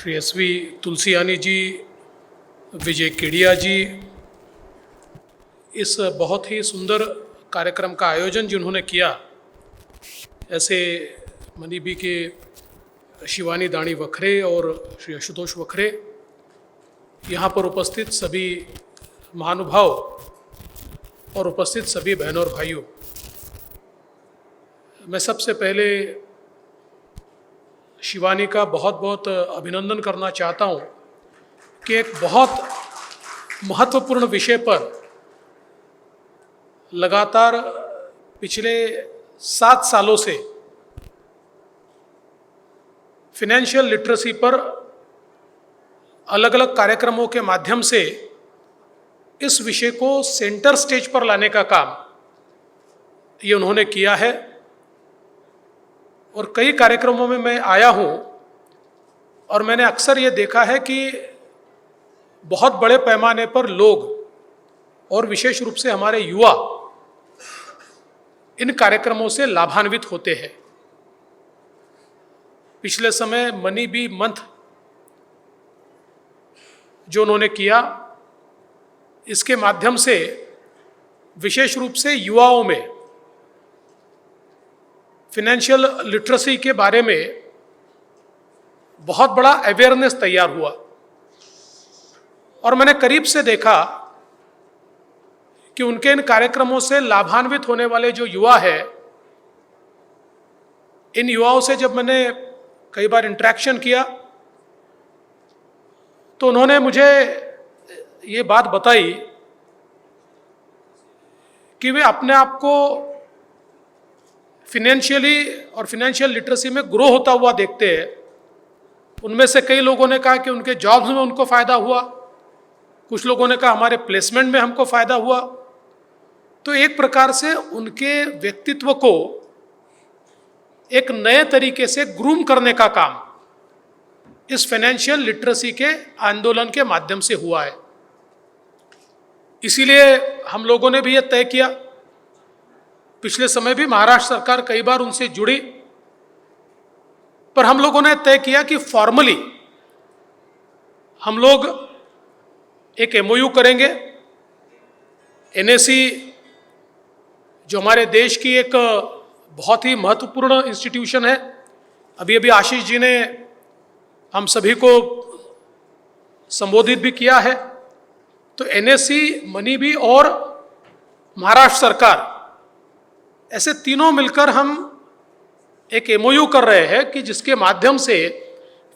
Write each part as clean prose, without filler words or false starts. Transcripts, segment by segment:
Shri SV Tulsiani जी, विजय केडिया जी, इस बहुत ही सुंदर कार्यक्रम का आयोजन जिन्होंने किया, ऐसे मनी बी के शिवानी दानी वखरे और श्री आशुतोष वखरे, यहाँ पर उपस्थित सभी महानुभाव और उपस्थित सभी बहनों और भाइयों, मैं सबसे पहले शिवानी का बहुत बहुत अभिनंदन करना चाहता हूँ कि एक बहुत महत्वपूर्ण विषय पर लगातार पिछले 7 सालों से फिनेंशियल लिटरेसी पर अलग अलग कार्यक्रमों के माध्यम से इस विषय को सेंटर स्टेज पर लाने का काम ये उन्होंने किया है। और कई कार्यक्रमों में मैं आया हूँ और मैंने अक्सर ये देखा है कि बहुत बड़े पैमाने पर लोग और विशेष रूप से हमारे युवा इन कार्यक्रमों से लाभान्वित होते हैं। पिछले समय मनी बी मंथ जो उन्होंने किया, इसके माध्यम से विशेष रूप से युवाओं में फिनेंशियल लिटरेसी के बारे में बहुत बड़ा अवेयरनेस तैयार हुआ। और मैंने करीब से देखा कि उनके इन कार्यक्रमों से लाभान्वित होने वाले जो युवा है, इन युवाओं से जब मैंने कई बार इंटरेक्शन किया तो उन्होंने मुझे ये बात बताई कि वे अपने आप को फिनेंशियली और फिनेंशियल लिटरेसी में ग्रो होता हुआ देखते हैं। उनमें से कई लोगों ने कहा कि उनके जॉब्स में उनको फ़ायदा हुआ, कुछ लोगों ने कहा हमारे प्लेसमेंट में हमको फ़ायदा हुआ। तो एक प्रकार से उनके व्यक्तित्व को एक नए तरीके से ग्रूम करने का काम इस फाइनेंशियल लिटरेसी के आंदोलन के माध्यम से हुआ है। इसीलिए हम लोगों ने भी ये तय किया, पिछले समय भी महाराष्ट्र सरकार कई बार उनसे जुड़ी, पर हम लोगों ने तय किया कि फॉर्मली हम लोग एक MOU करेंगे। NSE जो हमारे देश की एक बहुत ही महत्वपूर्ण इंस्टीट्यूशन है, अभी अभी आशीष जी ने हम सभी को संबोधित भी किया है। तो NSE, मनी बी और महाराष्ट्र सरकार, ऐसे तीनों मिलकर हम एक MOU कर रहे हैं कि जिसके माध्यम से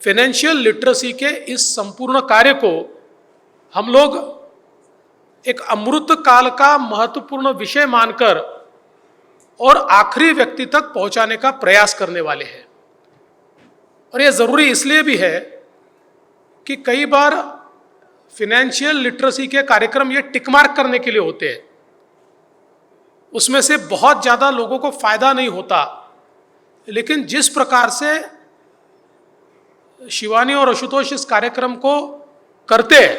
फाइनेंशियल लिटरेसी के इस संपूर्ण कार्य को हम लोग एक अमृत काल का महत्वपूर्ण विषय मानकर और आखिरी व्यक्ति तक पहुंचाने का प्रयास करने वाले हैं। और यह ज़रूरी इसलिए भी है कि कई बार फिनेंशियल लिटरेसी के कार्यक्रम ये टिक मार्क करने के लिए होते हैं, उसमें से बहुत ज़्यादा लोगों को फायदा नहीं होता। लेकिन जिस प्रकार से शिवानी और आशुतोष इस कार्यक्रम को करते हैं,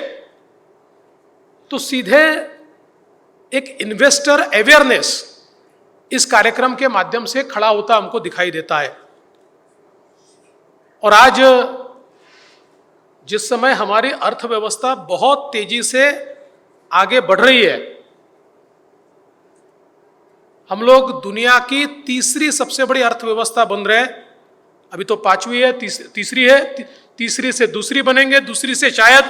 तो सीधे एक इन्वेस्टर अवेयरनेस इस कार्यक्रम के माध्यम से खड़ा होता हमको दिखाई देता है। और आज जिस समय हमारी अर्थव्यवस्था बहुत तेजी से आगे बढ़ रही है, हम लोग दुनिया की तीसरी सबसे बड़ी अर्थव्यवस्था बन रहे हैं। अभी तो 5वीं है, तीसरी है, तीसरी से दूसरी बनेंगे, दूसरी से शायद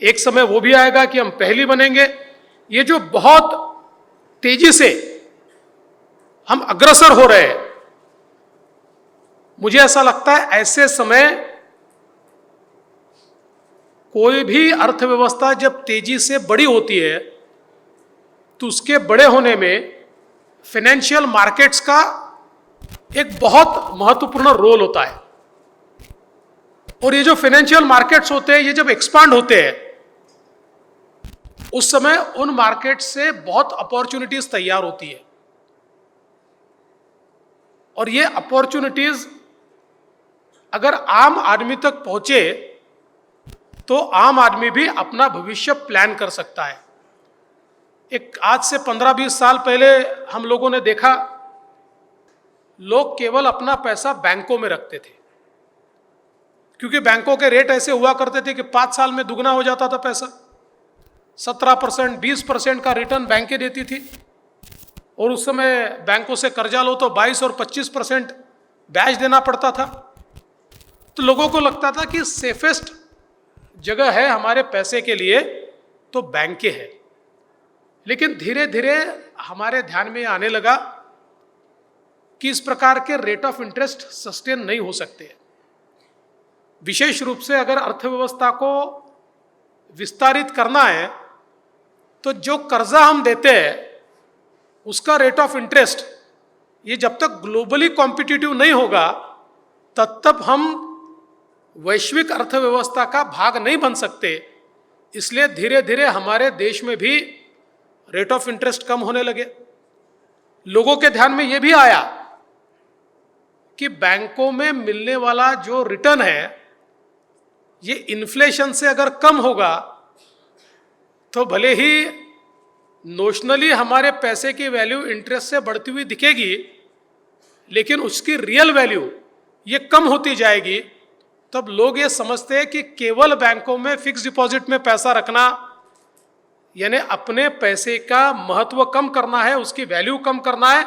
एक समय वो भी आएगा कि हम पहली बनेंगे। ये जो बहुत तेजी से हम अग्रसर हो रहे हैं, मुझे ऐसा लगता है ऐसे समय कोई भी अर्थव्यवस्था जब तेजी से बड़ी होती है तो उसके बड़े होने में फाइनेंशियल मार्केट्स का एक बहुत महत्वपूर्ण रोल होता है। और ये जो फाइनेंशियल मार्केट्स होते हैं, ये जब एक्सपांड होते हैं, उस समय उन मार्केट से बहुत अपॉर्चुनिटीज तैयार होती है। और ये अपॉर्चुनिटीज अगर आम आदमी तक पहुंचे तो आम आदमी भी अपना भविष्य प्लान कर सकता है। एक आज से 15-20 साल पहले हम लोगों ने देखा, लोग केवल अपना पैसा बैंकों में रखते थे। क्योंकि बैंकों के रेट ऐसे हुआ करते थे कि 5 साल में दुगना हो जाता था पैसा। 17%, 20% का रिटर्न बैंकें देती थी, और उस समय बैंकों से कर्जा लो तो 22 और 25% ब्याज देना पड़ता था। तो लोगों को लगता था कि सेफेस्ट जगह है हमारे पैसे के लिए तो बैंकें हैं। लेकिन धीरे धीरे हमारे ध्यान में आने लगा कि इस प्रकार के रेट ऑफ इंटरेस्ट सस्टेन नहीं हो सकते। विशेष रूप से अगर अर्थव्यवस्था को विस्तारित करना है तो जो कर्जा हम देते हैं उसका रेट ऑफ इंटरेस्ट ये जब तक ग्लोबली कॉम्पिटिटिव नहीं होगा तब तक हम वैश्विक अर्थव्यवस्था का भाग नहीं बन सकते। इसलिए धीरे धीरे हमारे देश में भी रेट ऑफ इंटरेस्ट कम होने लगे। लोगों के ध्यान में यह भी आया कि बैंकों में मिलने वाला जो रिटर्न है ये इन्फ्लेशन से अगर कम होगा तो भले ही नोशनली हमारे पैसे की वैल्यू इंटरेस्ट से बढ़ती हुई दिखेगी, लेकिन उसकी रियल वैल्यू ये कम होती जाएगी। तब लोग ये समझते हैं कि केवल बैंकों में फिक्स डिपॉजिट में पैसा रखना यानी अपने पैसे का महत्व कम करना है, उसकी वैल्यू कम करना है,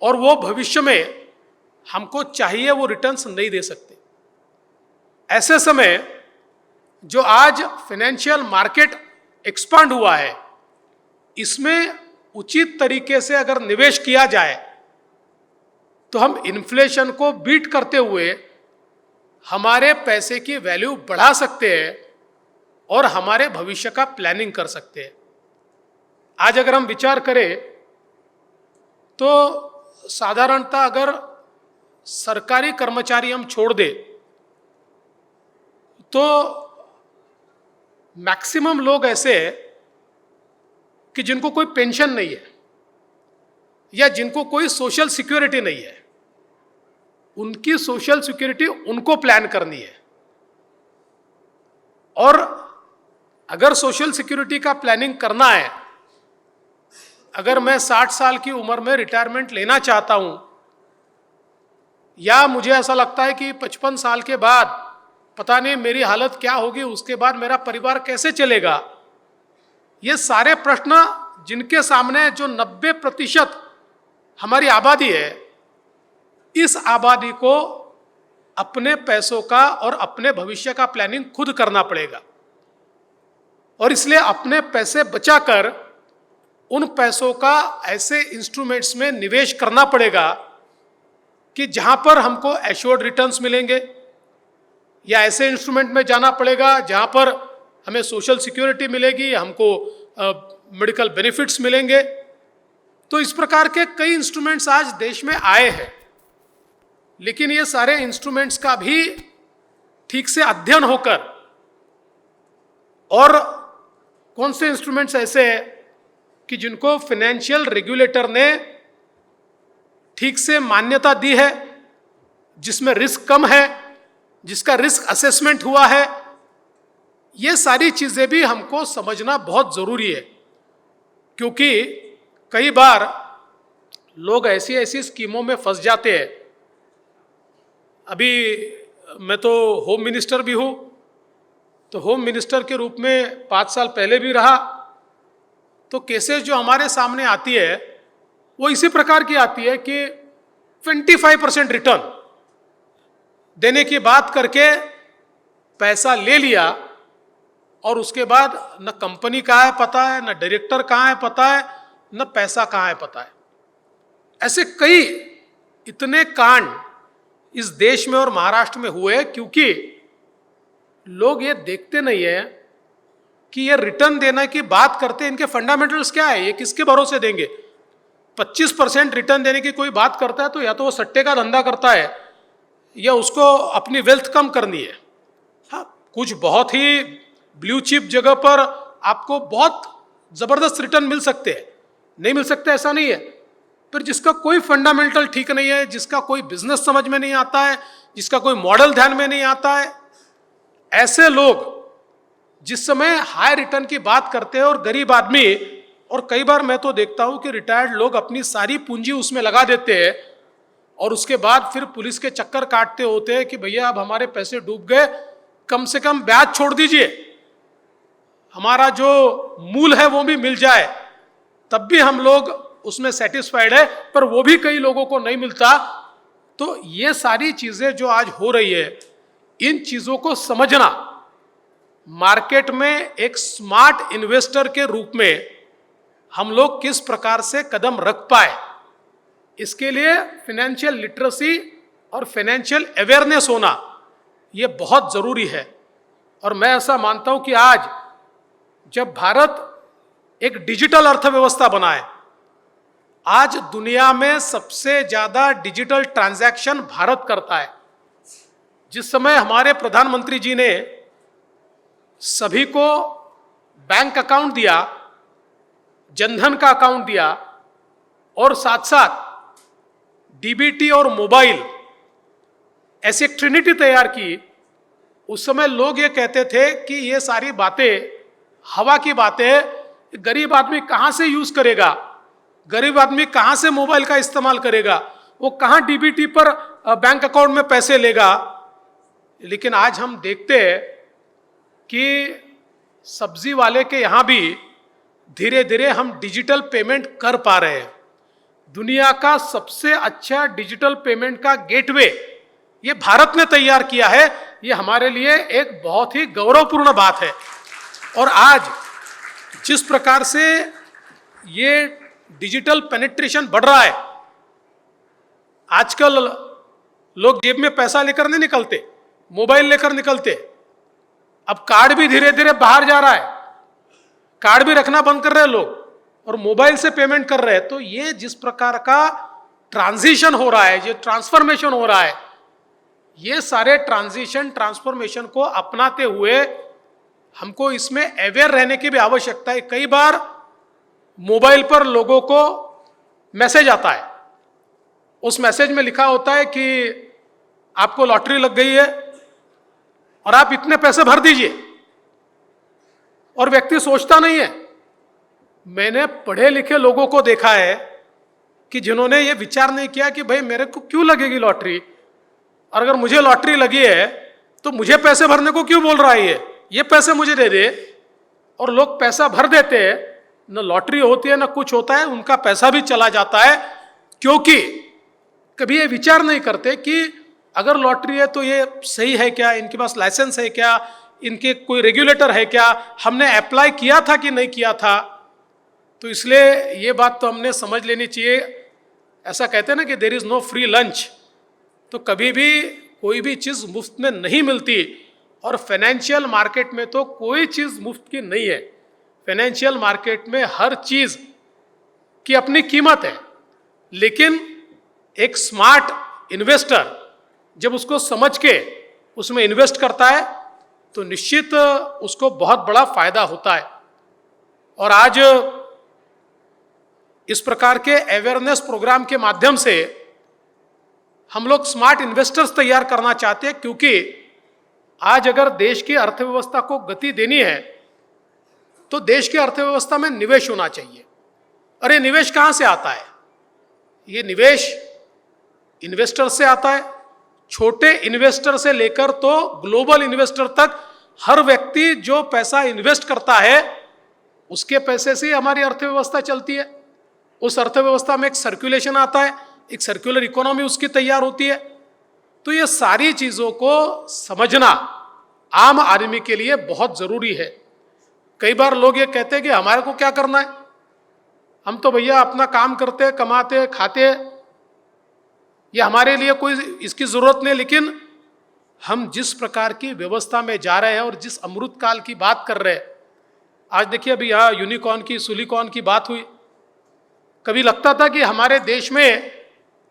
और वो भविष्य में हमको चाहिए वो रिटर्न्स नहीं दे सकते। ऐसे समय जो आज फाइनेंशियल मार्केट एक्सपांड हुआ है इसमें उचित तरीके से अगर निवेश किया जाए तो हम इन्फ्लेशन को बीट करते हुए हमारे पैसे की वैल्यू बढ़ा सकते हैं और हमारे भविष्य का प्लानिंग कर सकते हैं। आज अगर हम विचार करें तो साधारणतः अगर सरकारी कर्मचारी हम छोड़ दें तो मैक्सिमम लोग ऐसे हैं कि जिनको कोई पेंशन नहीं है या जिनको कोई सोशल सिक्योरिटी नहीं है। उनकी सोशल सिक्योरिटी उनको प्लान करनी है, और अगर सोशल सिक्योरिटी का प्लानिंग करना है, अगर मैं 60 साल की उम्र में रिटायरमेंट लेना चाहता हूं या मुझे ऐसा लगता है कि 55 साल के बाद पता नहीं मेरी हालत क्या होगी, उसके बाद मेरा परिवार कैसे चलेगा, ये सारे प्रश्न जिनके सामने जो 90% हमारी आबादी है, इस आबादी को अपने पैसों का और अपने भविष्य का प्लानिंग खुद करना पड़ेगा। और इसलिए अपने पैसे बचाकर उन पैसों का ऐसे इंस्ट्रूमेंट्स में निवेश करना पड़ेगा कि जहां पर हमको एश्योर्ड रिटर्न्स मिलेंगे, या ऐसे इंस्ट्रूमेंट में जाना पड़ेगा जहां पर हमें सोशल सिक्योरिटी मिलेगी, हमको मेडिकल बेनिफिट्स मिलेंगे। तो इस प्रकार के कई इंस्ट्रूमेंट्स आज देश में आए हैं, लेकिन ये सारे इंस्ट्रूमेंट्स का भी ठीक से अध्ययन होकर, और कौन से इंस्ट्रूमेंट्स ऐसे हैं कि जिनको फाइनेंशियल रेगुलेटर ने ठीक से मान्यता दी है, जिसमें रिस्क कम है, जिसका रिस्क असेसमेंट हुआ है, ये सारी चीजें भी हमको समझना बहुत जरूरी है। क्योंकि कई बार लोग ऐसी ऐसी स्कीमों में फंस जाते हैं। अभी मैं तो होम मिनिस्टर भी हूँ, तो होम मिनिस्टर के रूप में 5 साल पहले भी रहा। तो केसेस जो हमारे सामने आती है वो इसी प्रकार की आती है कि 25% रिटर्न देने की बात करके पैसा ले लिया, और उसके बाद न कंपनी कहाँ है पता है, न डायरेक्टर कहाँ है पता है, न पैसा कहाँ है पता है। ऐसे कई इतने कांड इस देश में और महाराष्ट्र में हुए क्योंकि लोग ये देखते नहीं है कि ये रिटर्न देने की बात करते हैं, इनके फंडामेंटल्स क्या है, ये किसके भरोसे देंगे। 25% रिटर्न देने की कोई बात करता है तो या तो वो सट्टे का धंधा करता है या उसको अपनी वेल्थ कम करनी है। हाँ, कुछ बहुत ही ब्लू चिप जगह पर आपको बहुत जबरदस्त रिटर्न मिल सकते हैं, नहीं मिल सकते ऐसा नहीं है। फिर जिसका कोई फंडामेंटल ठीक नहीं है, जिसका कोई बिजनेस समझ में नहीं आता है, जिसका कोई मॉडल ध्यान में नहीं आता है, ऐसे लोग जिस समय हाई रिटर्न की बात करते हैं और गरीब आदमी, और कई बार मैं तो देखता हूं कि रिटायर्ड लोग अपनी सारी पूंजी उसमें लगा देते हैं, और उसके बाद फिर पुलिस के चक्कर काटते होते हैं कि भैया अब हमारे पैसे डूब गए, कम से कम ब्याज छोड़ दीजिए, हमारा जो मूल है वो भी मिल जाए, तब भी हम लोग उसमें सेटिस्फाइड है, पर वो भी कई लोगों को नहीं मिलता। तो ये सारी चीजें जो आज हो रही है, इन चीजों को समझना, मार्केट में एक स्मार्ट इन्वेस्टर के रूप में हम लोग किस प्रकार से कदम रख पाए, इसके लिए फाइनेंशियल लिटरेसी और फाइनेंशियल अवेयरनेस होना ये बहुत जरूरी है। और मैं ऐसा मानता हूं कि आज जब भारत एक डिजिटल अर्थव्यवस्था बना है, आज दुनिया में सबसे ज्यादा डिजिटल ट्रांजैक्शन भारत करता है। जिस समय हमारे प्रधानमंत्री जी ने सभी को बैंक अकाउंट दिया, जनधन का अकाउंट दिया और साथ साथ डीबीटी और मोबाइल ऐसी एक ट्रिनिटी तैयार की, उस समय लोग ये कहते थे कि ये सारी बातें हवा की बातें, गरीब आदमी कहां से यूज करेगा, गरीब आदमी कहां से मोबाइल का इस्तेमाल करेगा, वो कहां डीबीटी पर बैंक अकाउंट में पैसे लेगा। लेकिन आज हम देखते हैं कि सब्जी वाले के यहां भी धीरे धीरे हम डिजिटल पेमेंट कर पा रहे हैं। दुनिया का सबसे अच्छा डिजिटल पेमेंट का गेटवे ये भारत ने तैयार किया है। ये हमारे लिए एक बहुत ही गौरवपूर्ण बात है। और आज जिस प्रकार से ये डिजिटल पेनिट्रेशन बढ़ रहा है, आजकल लोग जेब में पैसा लेकर नहीं निकलते, मोबाइल लेकर निकलते। अब कार्ड भी धीरे धीरे बाहर जा रहा है, कार्ड भी रखना बंद कर रहे हैं लोग और मोबाइल से पेमेंट कर रहे हैं। तो ये जिस प्रकार का ट्रांजिशन हो रहा है, ये ट्रांसफॉर्मेशन हो रहा है, ये सारे ट्रांसफॉर्मेशन को अपनाते हुए हमको इसमें अवेयर रहने की भी आवश्यकता है। कई बार मोबाइल पर लोगों को मैसेज आता है, उस मैसेज में लिखा होता है कि आपको लॉटरी लग गई है और आप इतने पैसे भर दीजिए, और व्यक्ति सोचता नहीं है। मैंने पढ़े लिखे लोगों को देखा है कि जिन्होंने ये विचार नहीं किया कि भाई मेरे को क्यों लगेगी लॉटरी, और अगर मुझे लॉटरी लगी है तो मुझे पैसे भरने को क्यों बोल रहा है, ये पैसे मुझे दे दे। और लोग पैसा भर देते हैं, न लॉटरी होती है न कुछ होता है, उनका पैसा भी चला जाता है, क्योंकि कभी ये विचार नहीं करते कि अगर लॉटरी है तो ये सही है क्या, इनके पास लाइसेंस है क्या, इनके कोई रेगुलेटर है क्या, हमने अप्लाई किया था कि नहीं किया था। तो इसलिए ये बात तो हमने समझ लेनी चाहिए। ऐसा कहते हैं ना कि there is no free lunch, तो कभी भी कोई भी चीज मुफ्त में नहीं मिलती, और फाइनेंशियल मार्केट में तो कोई चीज मुफ्त की नहीं है। फाइनेंशियल मार्केट में हर चीज की अपनी कीमत है। लेकिन एक स्मार्ट इन्वेस्टर जब उसको समझ के उसमें इन्वेस्ट करता है तो निश्चित उसको बहुत बड़ा फायदा होता है। और आज इस प्रकार के अवेयरनेस प्रोग्राम के माध्यम से हम लोग स्मार्ट इन्वेस्टर्स तैयार करना चाहते हैं, क्योंकि आज अगर देश की अर्थव्यवस्था को गति देनी है तो देश की अर्थव्यवस्था में निवेश होना चाहिए। और ये निवेश कहां से आता है? ये निवेश इन्वेस्टर से आता है। छोटे इन्वेस्टर से लेकर तो ग्लोबल इन्वेस्टर तक हर व्यक्ति जो पैसा इन्वेस्ट करता है उसके पैसे से हमारी अर्थव्यवस्था चलती है। उस अर्थव्यवस्था में एक सर्कुलेशन आता है, एक सर्कुलर इकोनॉमी उसकी तैयार होती है। तो ये सारी चीजों को समझना आम आदमी के लिए बहुत जरूरी है। कई बार लोग ये कहते हैं कि हमारे को क्या करना है, हम तो भैया अपना काम करते, कमाते, खाते, ये हमारे लिए कोई इसकी जरूरत नहीं। लेकिन हम जिस प्रकार की व्यवस्था में जा रहे हैं और जिस अमृत काल की बात कर रहे हैं, आज देखिए अभी यहाँ यूनिकॉर्न की, सिलिकॉन की बात हुई। कभी लगता था कि हमारे देश में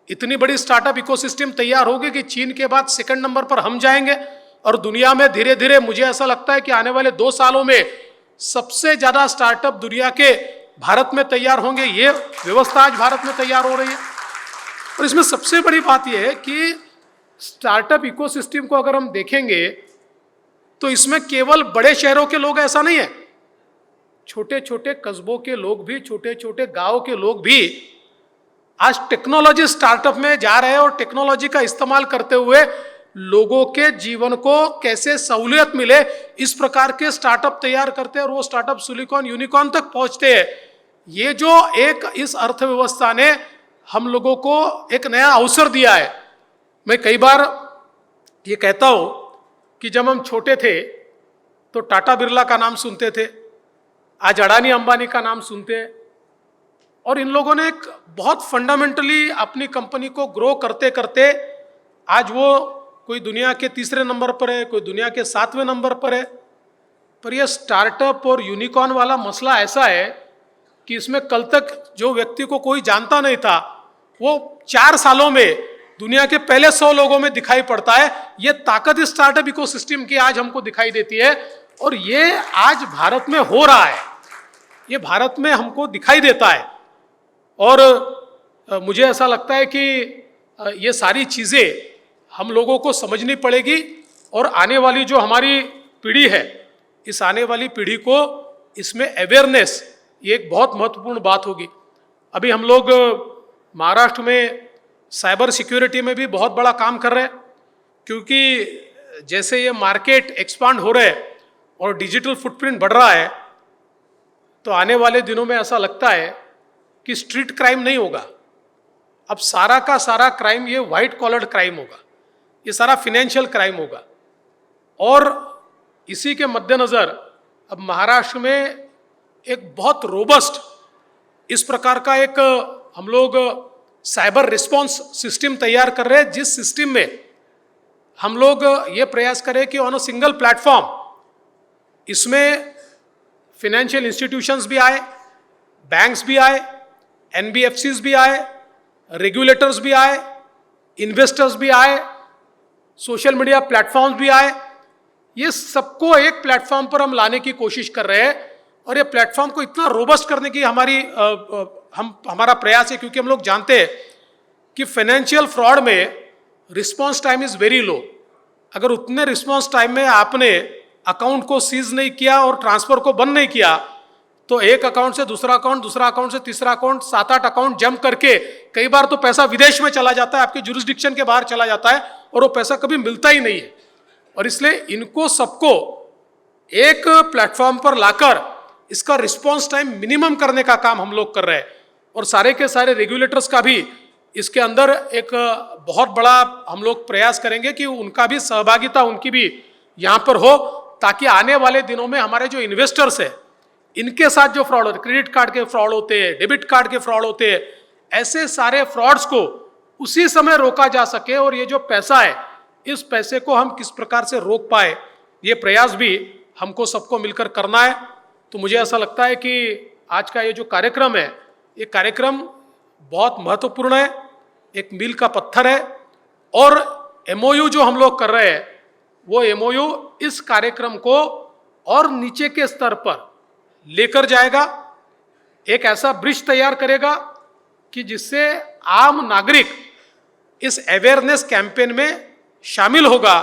इतनी बड़ी स्टार्टअप इकोसिस्टम तैयार होगी कि चीन के बाद सेकंड नंबर पर हम जाएंगे, और दुनिया में धीरे धीरे मुझे ऐसा लगता है कि आने वाले 2 सालों में सबसे ज्यादा स्टार्टअप दुनिया के भारत में तैयार होंगे। ये व्यवस्था आज भारत में तैयार हो रही है। और इसमें सबसे बड़ी बात यह है कि स्टार्टअप इकोसिस्टम को अगर हम देखेंगे तो इसमें केवल बड़े शहरों के लोग ऐसा नहीं है, छोटे छोटे कस्बों के लोग भी, छोटे छोटे गांव के लोग भी आज टेक्नोलॉजी स्टार्टअप में जा रहे हैं और टेक्नोलॉजी का इस्तेमाल करते हुए लोगों के जीवन को कैसे सहूलियत मिले इस प्रकार के स्टार्टअप तैयार करते हैं और वो स्टार्टअप सिलिकॉन यूनिकॉर्न तक पहुंचते हैं। ये जो एक इस अर्थव्यवस्था ने हम लोगों को एक नया अवसर दिया है। मैं कई बार ये कहता हूं कि जब हम छोटे थे तो टाटा बिरला का नाम सुनते थे, आज अडानी अंबानी का नाम सुनते हैं, और इन लोगों ने एक बहुत फंडामेंटली अपनी कंपनी को ग्रो करते करते आज वो कोई दुनिया के तीसरे नंबर पर है, कोई दुनिया के 7वें नंबर पर है। पर यह स्टार्टअप और यूनिकॉर्न वाला मसला ऐसा है कि इसमें कल तक जो व्यक्ति को कोई जानता नहीं था वो 4 सालों में दुनिया के पहले 100 लोगों में दिखाई पड़ता है। ये ताकत इस स्टार्टअप इकोसिस्टम की आज हमको दिखाई देती है और ये आज भारत में हो रहा है, ये भारत में हमको दिखाई देता है। और मुझे ऐसा लगता है कि ये सारी चीज़ें हम लोगों को समझनी पड़ेगी और आने वाली जो हमारी पीढ़ी है, इस आने वाली पीढ़ी को इसमें अवेयरनेस, ये एक बहुत महत्वपूर्ण बात होगी। अभी हम लोग महाराष्ट्र में साइबर सिक्योरिटी में भी बहुत बड़ा काम कर रहे हैं, क्योंकि जैसे ये मार्केट एक्सपांड हो रहा है और डिजिटल फुटप्रिंट बढ़ रहा है, तो आने वाले दिनों में ऐसा लगता है कि स्ट्रीट क्राइम नहीं होगा, अब सारा का सारा क्राइम ये व्हाइट कॉलर्ड क्राइम होगा, ये सारा फिनेंशियल क्राइम होगा। और इसी के मद्देनज़र अब महाराष्ट्र में एक बहुत रोबस्ट इस प्रकार का एक हम लोग साइबर रिस्पॉन्स सिस्टम तैयार कर रहे हैं, जिस सिस्टम में हम लोग ये प्रयास करें कि ऑन अ सिंगल प्लेटफॉर्म इसमें फिनेंशियल इंस्टीट्यूशंस भी आए, बैंक्स भी आए, एनबीएफसीज भी आए, रेगुलेटर्स भी आए, इन्वेस्टर्स भी आए, सोशल मीडिया प्लेटफॉर्म्स भी आए। ये सबको एक प्लेटफॉर्म पर हम लाने की कोशिश कर रहे हैं और ये प्लेटफॉर्म को इतना रोबस्ट करने की हमारा प्रयास है, क्योंकि हम लोग जानते हैं कि फाइनेंशियल फ्रॉड में response time is very low. अगर उतने रिस्पॉन्स टाइम में आपने अकाउंट को सीज नहीं किया और ट्रांसफ़र को बंद नहीं किया तो एक अकाउंट से दूसरा अकाउंट, दूसरा अकाउंट से तीसरा अकाउंट, 7-8 अकाउंट जंप करके कई बार तो पैसा विदेश में चला जाता है, आपके जुरिस्डिक्शन के बाहर चला जाता है और वो पैसा कभी मिलता ही नहीं है। और इसलिए इनको सबको एक प्लेटफॉर्म पर लाकर इसका रिस्पॉन्स टाइम मिनिमम करने का काम हम लोग कर रहे हैं और सारे के सारे रेगुलेटर्स का भी इसके अंदर एक बहुत बड़ा हम लोग प्रयास करेंगे कि उनका भी सहभागिता, उनकी भी यहाँ पर हो, ताकि आने वाले दिनों में हमारे जो इन्वेस्टर्स हैं इनके साथ जो फ्रॉड होते, क्रेडिट कार्ड के फ्रॉड होते हैं, डेबिट कार्ड के फ्रॉड होते हैं, ऐसे सारे फ्रॉड्स को उसी समय रोका जा सके और ये जो पैसा है इस पैसे को हम किस प्रकार से रोक पाए, ये प्रयास भी हमको सबको मिलकर करना है। तो मुझे ऐसा लगता है कि आज का ये जो कार्यक्रम है, ये कार्यक्रम बहुत महत्वपूर्ण है, एक मील का पत्थर है और एमओयू जो हम लोग कर रहे हैं वो एमओयू इस कार्यक्रम को और नीचे के स्तर पर लेकर जाएगा, एक ऐसा ब्रिज तैयार करेगा कि जिससे आम नागरिक इस अवेयरनेस कैंपेन में शामिल होगा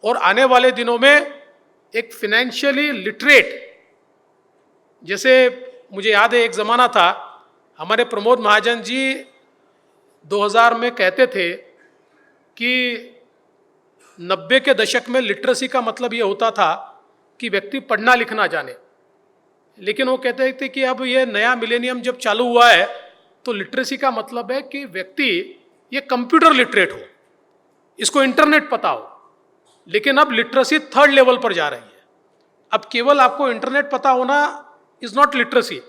और आने वाले दिनों में एक फिनेंशियली लिटरेट, जैसे मुझे याद है एक ज़माना था हमारे प्रमोद महाजन जी 2000 में कहते थे कि 90 के दशक में लिटरेसी का मतलब ये होता था कि व्यक्ति पढ़ना लिखना जाने, लेकिन वो कहते थे कि अब ये नया मिलेनियम जब चालू हुआ है तो लिटरेसी का मतलब है कि व्यक्ति ये कंप्यूटर लिटरेट हो, इसको इंटरनेट पता हो। लेकिन अब लिटरेसी 3rd लेवल पर जा रही है। अब केवल आपको इंटरनेट पता होना is not literacy,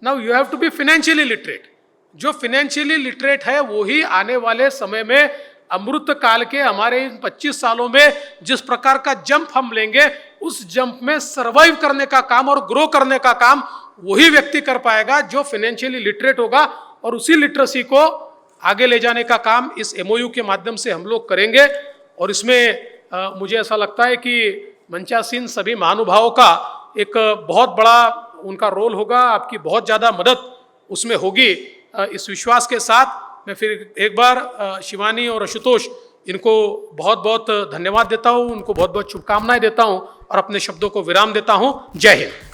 now you have to be financially literate. जो फाइनेंशियली लिटरेट है वो ही आने वाले समय में अमृत काल के हमारे इन 25 सालों में जिस प्रकार का जंप हम लेंगे, उस जंप में सर्वाइव करने का काम और ग्रो करने का काम वही व्यक्ति कर पाएगा जो फाइनेंशियली लिटरेट होगा। और उसी लिटरेसी को आगे ले जाने का काम इस एमओयू के माध्यम से हम लोग करेंगे। और इसमें मुझे ऐसा लगता है कि मंचासीन सभी महानुभावों का एक बहुत बड़ा उनका रोल होगा, आपकी बहुत ज़्यादा मदद उसमें होगी। इस विश्वास के साथ मैं फिर एक बार शिवानी और आशुतोष इनको बहुत बहुत धन्यवाद देता हूँ, उनको बहुत बहुत शुभकामनाएं देता हूँ और अपने शब्दों को विराम देता हूँ। जय हिंद।